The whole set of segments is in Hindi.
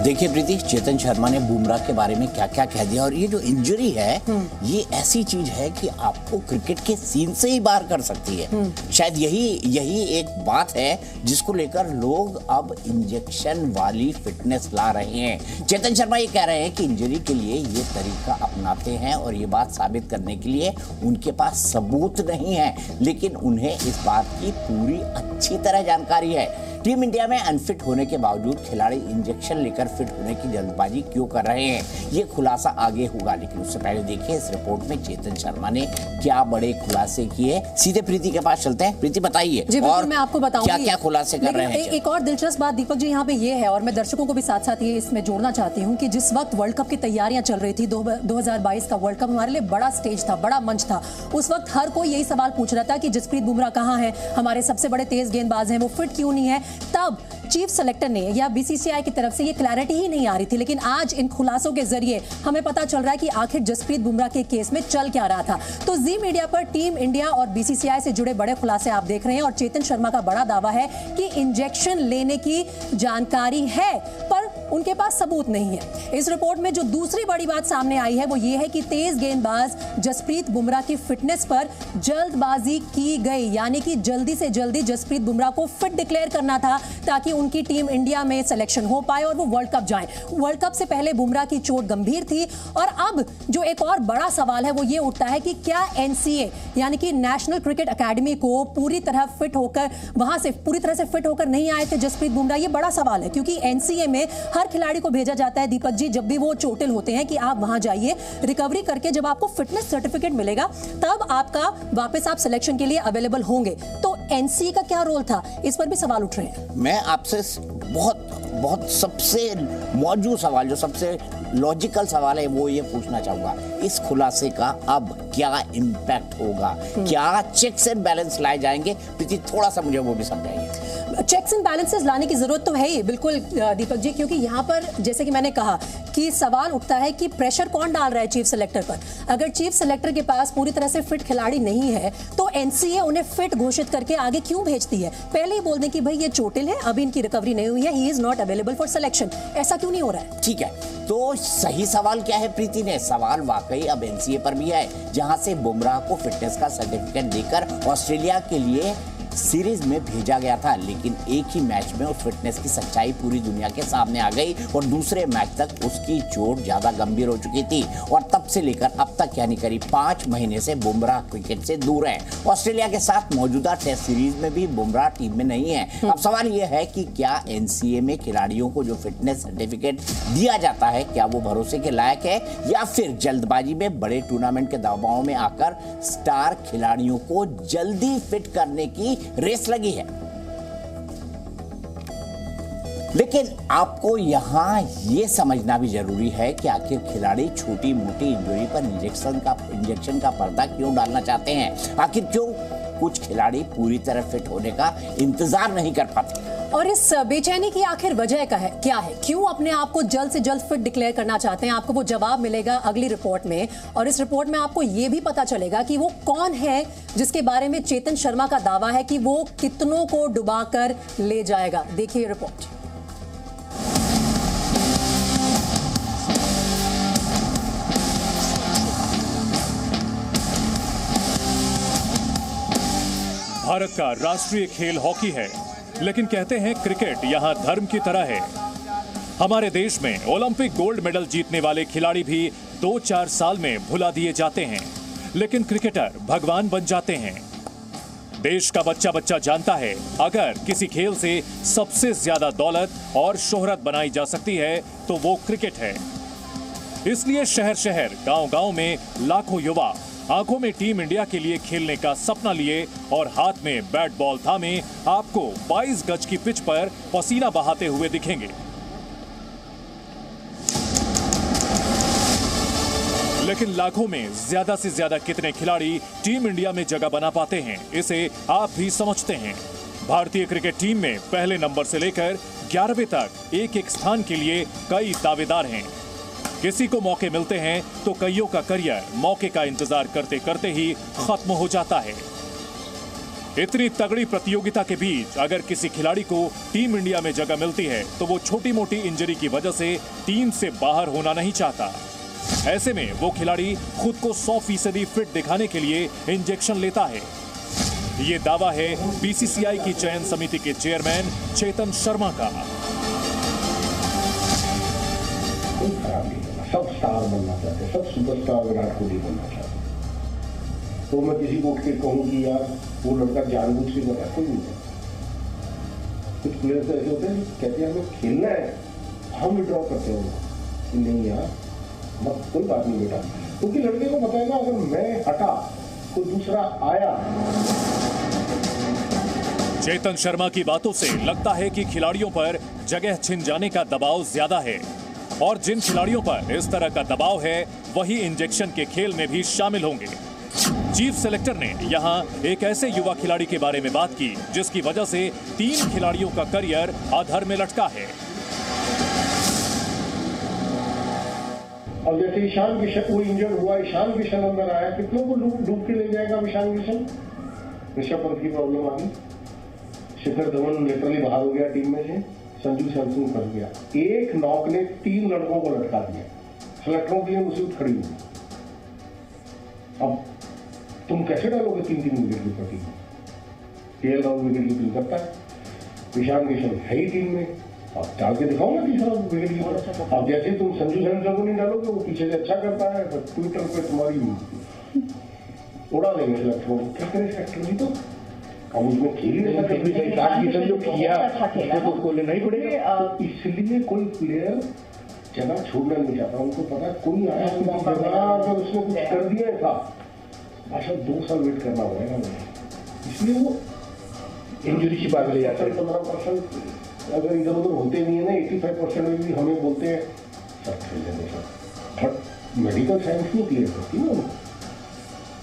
देखिए प्रीति, चेतन शर्मा ने बुमराह के बारे में क्या क्या कह दिया, और ये जो इंजरी है ये ऐसी चीज है कि आपको क्रिकेट के सीन से ही बाहर कर सकती है। शायद यही एक बात है जिसको लेकर लोग अब इंजेक्शन वाली फिटनेस ला रहे हैं। चेतन शर्मा ये कह रहे हैं कि इंजरी के लिए ये तरीका अपनाते हैं और ये बात साबित करने के लिए उनके पास सबूत नहीं है, लेकिन उन्हें इस बात की पूरी अच्छी तरह जानकारी है। टीम इंडिया में अनफिट होने के बावजूद खिलाड़ी इंजेक्शन लेकर फिट होने की जल्दबाजी क्यों कर रहे हैं, ये खुलासा आगे होगा, लेकिन उससे पहले देखिए इस रिपोर्ट में चेतन शर्मा ने क्या बड़े खुलासे किए। सीधे प्रीति के पास चलते हैं। प्रीति बताइए और मैं आपको बताऊंगी क्या क्या खुलासे कर रहे हैं। एक और दिलचस्प बात दीपक जी यहाँ पे ये है, और मैं दर्शकों को भी साथ साथ ये इसमें जोड़ना चाहती हूँ कि जिस वक्त वर्ल्ड कप की तैयारियां चल रही थी, 2022 का वर्ल्ड कप हमारे लिए बड़ा स्टेज था, बड़ा मंच था। उस वक्त हर कोई यही सवाल पूछ रहा था कि जसप्रीत बुमराह कहाँ है, हमारे सबसे बड़े तेज गेंदबाज हैं, वो फिट क्यों नहीं है। तब चीफ सेलेक्टर ने या बीसीसीआई की तरफ से ये क्लैरिटी ही नहीं आ रही थी, लेकिन आज इन खुलासों के जरिए हमें पता चल रहा है कि आखिर जसप्रीत बुमराह के केस में चल क्या रहा था। तो जी मीडिया पर टीम इंडिया और बीसीसीआई से जुड़े बड़े खुलासे आप देख रहे हैं, और चेतन शर्मा का बड़ा दावा है कि इंजेक्शन लेने की जानकारी है पर उनके पास सबूत नहीं है। इस रिपोर्ट में जो दूसरी बड़ी बात सामने आई है वो ये है कि तेज गेंदबाज जसप्रीत बुमराह की फिटनेस पर जल्दबाजी की गई, यानी कि जल्दी से जल्दी जसप्रीत बुमराह को फिट डिक्लेयर करना था ताकि उनकी टीम इंडिया में सिलेक्शन हो पाए और वो वर्ल्ड कप जाएं। वर्ल्ड कप से पहले बुमराह की चोट गंभीर थी, और अब जो एक और बड़ा सवाल है वो ये उठता है कि क्या एनसीए यानी कि नेशनल क्रिकेट अकेडमी को पूरी तरह फिट होकर वहां से पूरी तरह से फिट होकर नहीं आए थे जसप्रीत बुमराह। ये बड़ा सवाल है क्योंकि एनसीए में हर खिलाड़ी को भेजा जाता है दीपक जी, जब भी वो चोटिल होते हैं कि आप वहां जाइए, रिकवरी करके जब आपको फिटनेस सर्टिफिकेट मिलेगा तब आपका वापस आप सिलेक्शन के लिए अवेलेबल होंगे। तो एनसीए का क्या रोल था, इस पर भी सवाल उठ रहे हैं। मैं आपसे बहुत सबसे मौजूद सवाल, जो सबसे लॉजिकल सवाल है वो ये पूछना चाहूंगा, इस खुलासे का अब क्या इम्पैक्ट होगा, क्या चेक्स एंड बैलेंस लाए जाएंगे? प्रीति थोड़ा सा मुझे वो भी समझाइए। चेक्स एंड बैलेंसेस लाने की जरूरत तो है ही बिल्कुल दीपक जी, क्योंकि यहाँ पर जैसे कि मैंने कहा कि सवाल उठता है कि प्रेशर कौन डाल रहा है चीफ सेलेक्टर पर। अगर चीफ सेलेक्टर के पास पूरी तरह से फिट खिलाड़ी नहीं है तो एनसीए उन्हें फिट घोषित करके आगे क्यों भेजती है? पहले ही बोल दें कि भाई ये चोटिल है, अभी इनकी रिकवरी नहीं हुई है, he is not available for selection. ऐसा क्यों नहीं हो रहा है? ठीक है, तो सही सवाल क्या है प्रीति ने? सवाल वाकई अब एनसीए पर भी है, जहां से बुमराह को फिटनेस का सर्टिफिकेट देकर ऑस्ट्रेलिया के लिए सीरीज में भेजा गया था, लेकिन एक ही मैच में उस फिटनेस की सच्चाई पूरी दुनिया के सामने आ गई और दूसरे मैच तक उसकी चोट ज्यादा गंभीर हो चुकी थी, और तब से लेकर अब तक यानी करीब 5 महीने से बुमराह क्रिकेट से दूर है। ऑस्ट्रेलिया के साथ मौजूदा टेस्ट सीरीज में भी बुमराह टीम में नहीं है। अब सवाल यह है कि क्या एनसीए में खिलाड़ियों को जो फिटनेस सर्टिफिकेट दिया जाता है क्या वो भरोसे के लायक है, या फिर जल्दबाजी में बड़े टूर्नामेंट के दबाव में आकर स्टार खिलाड़ियों को जल्दी फिट करने की रेस लगी है? लेकिन आपको यहां यह समझना भी जरूरी है कि आखिर खिलाड़ी छोटी मोटी इंजरी पर इंजेक्शन का पर्दा क्यों डालना चाहते हैं? आखिर क्यों कुछ खिलाड़ी पूरी तरह फिट होने का इंतजार नहीं कर पाते? और इस बेचैनी की आखिर वजह क्या है? क्यों अपने आप को जल्द से जल्द फिट डिक्लेयर करना चाहते हैं? आपको वो जवाब मिलेगा अगली रिपोर्ट में, और इस रिपोर्ट में आपको ये भी पता चलेगा कि वो कौन है जिसके बारे में चेतन शर्मा का दावा है कि वो कितनों को डुबाकर ले जाएगा। देखिए रिपोर्ट। भारत का राष्ट्रीय खेल हॉकी है, लेकिन कहते हैं क्रिकेट यहाँ धर्म की तरह है। हमारे देश में ओलंपिक गोल्ड मेडल जीतने वाले खिलाड़ी भी 2-4 साल में भुला दिए जाते हैं, लेकिन क्रिकेटर भगवान बन जाते हैं। देश का बच्चा बच्चा जानता है, अगर किसी खेल से सबसे ज्यादा दौलत और शोहरत बनाई जा सकती है तो वो क्रिकेट है। इसलिए शहर शहर गांव गांव में लाखों युवा आंखों में टीम इंडिया के लिए खेलने का सपना लिए और हाथ में बैट बॉल थामे आपको 22 गज की पिच पर पसीना बहाते हुए दिखेंगे। लेकिन लाखों में ज्यादा से ज्यादा कितने खिलाड़ी टीम इंडिया में जगह बना पाते हैं, इसे आप भी समझते हैं। भारतीय क्रिकेट टीम में पहले नंबर से लेकर 11वें तक एक एक स्थान के लिए कई दावेदार हैं। किसी को मौके मिलते हैं तो कईयों का करियर मौके का इंतजार करते करते ही खत्म हो जाता है। इतनी तगड़ी प्रतियोगिता के बीच अगर किसी खिलाड़ी को टीम इंडिया में जगह मिलती है तो वो छोटी मोटी इंजरी की वजह से टीम से बाहर होना नहीं चाहता। ऐसे में वो खिलाड़ी खुद को 100% फिट दिखाने के लिए इंजेक्शन लेता है। ये दावा है बीसीसीआई की चयन समिति के चेयरमैन चेतन शर्मा का। सब स्टार बनना चाहते, सब सुपरस्टार विराट कोहली बनना चाहते, तो मैं किसी को उठ के कहूँ कि यार वो लड़का जानबूझ के बता, कोई नहीं। कुछ प्लेयर्स ऐसे होते हैं कहते हैं हमें खेलना है, हम विड्रॉ करते हैं कि नहीं यार मत, कोई बात नहीं बेटा, क्योंकि लड़के को पता है ना अगर मैं हटा तो दूसरा आया। चेतन शर्मा की बातों से लगता है कि खिलाड़ियों पर जगह छिन जाने का दबाव ज्यादा है और जिन खिलाड़ियों पर इस तरह का दबाव है वही इंजेक्शन के खेल में भी शामिल होंगे। चीफ सेलेक्टर ने यहां एक ऐसे युवा खिलाड़ी के बारे में बात की जिसकी वजह से 3 खिलाड़ियों का करियर अधर में लटका है। अब जैसे ईशान किशन वो इंजर्ड हुआ, ईशान किशन अंदर आया, कितनों को डूब के ले जाएगा ईशान किशन? ऋषभ पंत की प्रॉब्लम आ गई, शिखर धवन लिटरली बाहर हो गया टीम में से, संजू सैमसन फंस गया। एक नॉक ने 3 लड़कों को लटका दिया, सेलेक्टरों के लिए मुसीबत खड़ी हुई। अब तुम कैसे डालोगे 3-3 विकेट कीपर टीम में? केएल राहुल विकेट कीपिंग करता है, ईशान किशन है ही टीम में, अब डाल के दिखाओ ना तीसरा विकेट कीपर। अब जैसे तुम संजू सैमसन को नहीं डालोगे, वो पीछे से अच्छा करता है, तो ट्विटर पे तुम्हारी उड़ा देंगे सेलेक्टरों को। क्या करें सेलेक्टर भी, तो अब उसमें खेल ही नहीं सकते, जो किया उसको तो लेना ही पड़ेगा। इसलिए कोई प्लेयर जगह छोड़ना नहीं चाहता, उनको पता है कोई आया अगर उसने कुछ कर दिया था अच्छा 2 साल वेट करना पड़ेगा मुझे, इसलिए वो इंजरी की बात ले जाता है। 15% अगर इधर उधर होते नहीं है ना, 85% में भी हमें बोलते हैं सर खेल लेंगे सर, बट मेडिकल साइंस नहीं क्लियर करती ना,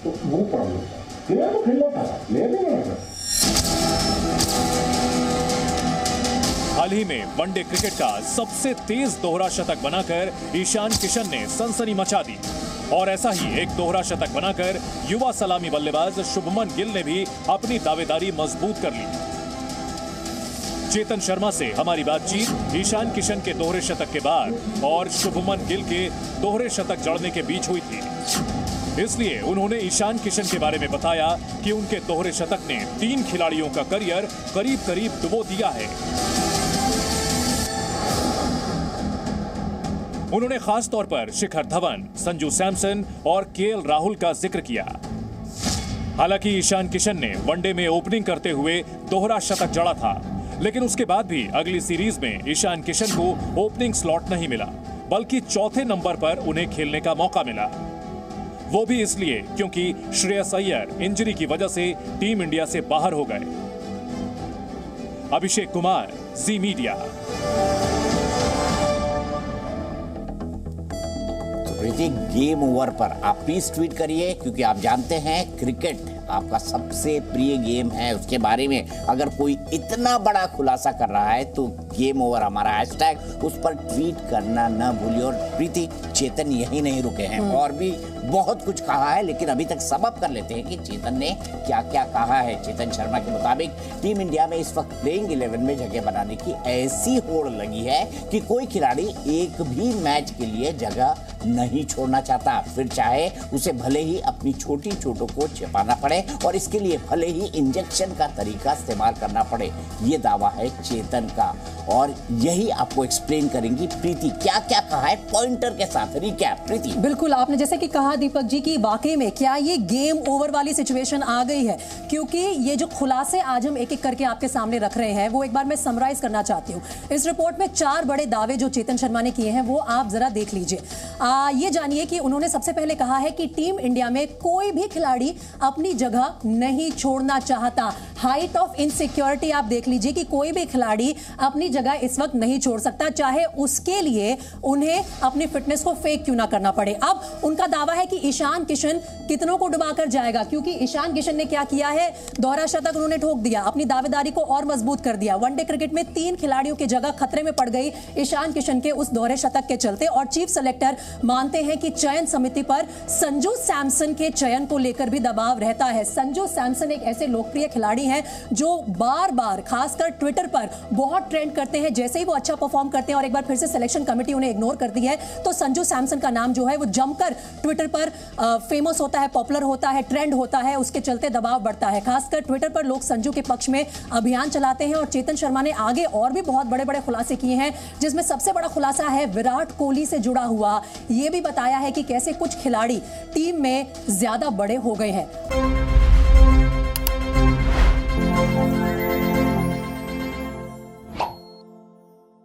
तो वो प्रॉब्लम था। मेरा तो खेलना था, मैं नहीं बना था। हाल ही में वनडे क्रिकेट का सबसे तेज दोहरा शतक बनाकर ईशान किशन ने सनसनी मचा दी और ऐसा ही एक दोहरा शतक बनाकर युवा सलामी बल्लेबाज शुभमन गिल ने भी अपनी दावेदारी मजबूत कर ली। चेतन शर्मा से हमारी बातचीत ईशान किशन के दोहरे शतक के बाद और शुभमन गिल के दोहरे शतक जड़ने के बीच हुई थी, इसलिए उन्होंने ईशान किशन के बारे में बताया कि उनके दोहरे शतक ने 3 खिलाड़ियों का करियर करीब करीब डुबो दिया है। उन्होंने खास तौर पर शिखर धवन, संजू सैमसन और केएल राहुल का जिक्र किया। हालांकि ईशान किशन ने वनडे में ओपनिंग करते हुए दोहरा शतक जड़ा था, लेकिन उसके बाद भी अगली सीरीज में ईशान किशन को ओपनिंग स्लॉट नहीं मिला, बल्कि चौथे नंबर पर उन्हें खेलने का मौका मिला। वो भी इसलिए क्योंकि श्रेयस अय्यर इंजरी की वजह से टीम इंडिया से बाहर हो गए। अभिषेक कुमार, जी मीडिया। प्रीति, गेम ओवर पर आप प्लीज ट्वीट करिए, क्योंकि आप जानते हैं क्रिकेट आपका सबसे प्रिय गेम है। उसके बारे में अगर कोई इतना बड़ा खुलासा कर रहा है तो गेम ओवर हमारा हैशटैग, उस पर ट्वीट करना ना भूलिए। और प्रीति, चेतन यही नहीं रुके हैं, और भी बहुत कुछ कहा है, लेकिन अभी तक सब अप कर लेते हैं कि चेतन ने क्या क्या कहा है। चेतन शर्मा के मुताबिक टीम इंडिया में इस वक्त प्लेइंग 11 में जगह बनाने की ऐसी होड़ लगी है कि कोई खिलाड़ी एक भी मैच के लिए जगह नहीं छोड़ना चाहता, फिर चाहे उसे भले ही अपनी छोटी चोटों को छिपाना पड़े और इसके लिए भले ही इंजेक्शन का तरीका इस्तेमाल करना पड़े। ये दावा है चेतन का, और यही आपको एक्सप्लेन करेंगी प्रीति। क्या क्या कहा है पॉइंटर के साथ, रिकैप प्रीति। बिल्कुल, आपने जैसे कि कहा दीपक जी की वाकई में क्या ये गेम ओवर वाली सिचुएशन आ गई है, क्योंकि ये जो खुलासे आज हम एक एक करके आपके सामने रख रहे हैं वो एक बार मैं समराइज करना चाहती हूँ। इस रिपोर्ट में 4 बड़े दावे जो चेतन शर्मा ने किए हैं वो आप जरा देख लीजिए। ये जानिए कि उन्होंने सबसे पहले कहा है कि टीम इंडिया में कोई भी खिलाड़ी अपनी जगह नहीं छोड़ना चाहता। हाइट ऑफ इनसिक्योरिटी आप देख लीजिए कि कोई भी खिलाड़ी अपनी जगह इस वक्त नहीं छोड़ सकता, चाहे उसके लिए उन्हें अपनी फिटनेस को फेक क्यों ना करना पड़े। अब उनका दावा है कि ईशान किशन कितनों को डुबाकर जाएगा, क्योंकि ईशान किशन ने क्या किया है, दोहरा शतक उन्होंने ठोक दिया, अपनी दावेदारी को और मजबूत कर दिया। वनडे क्रिकेट में 3 खिलाड़ियों की जगह खतरे में पड़ गई ईशान किशन के उस दोहरे शतक के चलते, और चीफ सेलेक्टर मानते हैं कि चयन समिति पर संजू सैमसन के चयन को लेकर भी दबाव रहता है। संजू सैमसन एक ऐसे लोकप्रिय खिलाड़ी हैं जो बार बार खासकर ट्विटर पर बहुत ट्रेंड करते हैं। जैसे ही वो अच्छा परफॉर्म करते हैं और एक बार फिर से सिलेक्शन कमेटी उन्हें इग्नोर करती है तो संजू सैमसन का नाम जो है वो जमकर ट्विटर पर फेमस होता है, पॉपुलर होता है, ट्रेंड होता है, उसके चलते दबाव बढ़ता है। खासकर ट्विटर पर लोग संजू के पक्ष में अभियान चलाते हैं और चेतन शर्मा ने आगे और भी बहुत बड़े बड़े खुलासे किए हैं, जिसमें सबसे बड़ा खुलासा है विराट कोहली से जुड़ा हुआ। यह भी बताया है कि कैसे कुछ खिलाड़ी टीम में ज्यादा बड़े हो गए हैं।